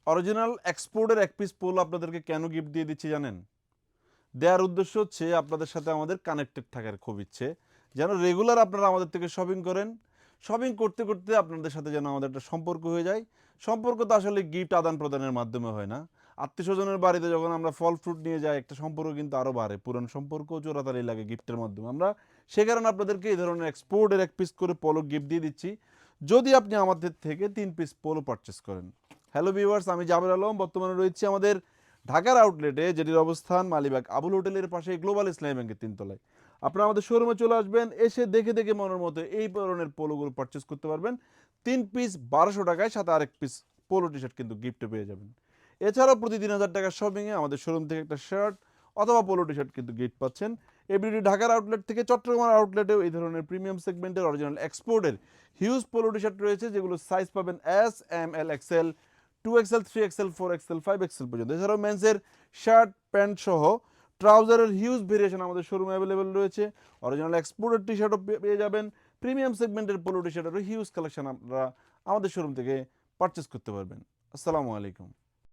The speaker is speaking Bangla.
অরিজিনাল এক্সপোর্টের এক পিস পোলো আপনাদেরকে কেন গিফট দিয়ে দিচ্ছি জানেন? দেওয়ার উদ্দেশ্য হচ্ছে আপনাদের সাথে আমাদের কানেক্টেড থাকার খুব ইচ্ছে, যেন রেগুলার আপনারা আমাদের থেকে শপিং করেন। শপিং করতে করতে আপনাদের সাথে যেন আমাদের একটা সম্পর্ক হয়ে যায়। সম্পর্ক তো আসলে গিফট আদান প্রদানের মাধ্যমে হয় না। আত্মীয় স্বজনের বাড়িতে যখন আমরা ফল ফ্রুট নিয়ে যাই, একটা সম্পর্ক কিন্তু আরও বাড়ে, পুরনো সম্পর্ক জোড়াতালি লাগে গিফটের মাধ্যমে। আমরা সে কারণে আপনাদেরকে এই ধরনের এক্সপোর্টের এক পিস করে পোলো গিফট দিয়ে দিচ্ছি, যদি আপনি আমাদের থেকে 3 পিস পোলো পারচেস করেন। হ্যালো ভিউয়ার্স, আমি জাবের আলম। বর্তমানে রয়েছি আমাদের ঢাকার আউটলেটে, যেটির অবস্থান মালিবাগ আবুল হোটেলের পাশে গ্লোবাল ইসলামী ব্যাংকের 3 তলায়। আপনারা আমাদের শোরুমে চলে আসবেন, এসে দেখে দেখে মনের মতো এই ধরনের পোলোগুলো পারচেস করতে পারবেন। 3 পিস 1200 টাকায়, সাথে আরেক পিস পোলো টি শার্ট কিন্তু গিফটে পেয়ে যাবেন। এছাড়াও প্রতি 3000 টাকার শপিংয়ে আমাদের শোরুম থেকে একটা শার্ট অথবা পোলো টি শার্ট কিন্তু গিফট পাচ্ছেন। এবিডি ঢাকার আউটলেট থেকে চট্টগ্রামের আউটলেটেও এই ধরনের প্রিমিয়াম সেগমেন্টের অরিজিনাল এক্সপোর্টের হিউজ পোলো টি শার্ট রয়েছে, যেগুলো সাইজ পাবেন এস, এম, এল, Excel, 2XL, 3XL, 4XL, 5XL পর্যন্ত। এছাড়াও মেন্সের শার্ট প্যান্ট সহ ট্রাউজারের হিউজ ভেরিয়েশন আমাদের শোরুমে অ্যাভেলেবেল রয়েছে। অরিজিনাল এক্সপোর্টের টি শার্টও পেয়ে যাবেন। প্রিমিয়াম সেগমেন্টের পোলো টি শার্টেরও হিউজ কালেকশন আপনারা আমাদের শোরুম থেকে পারচেস করতে পারবেন। আসসালামু আলাইকুম।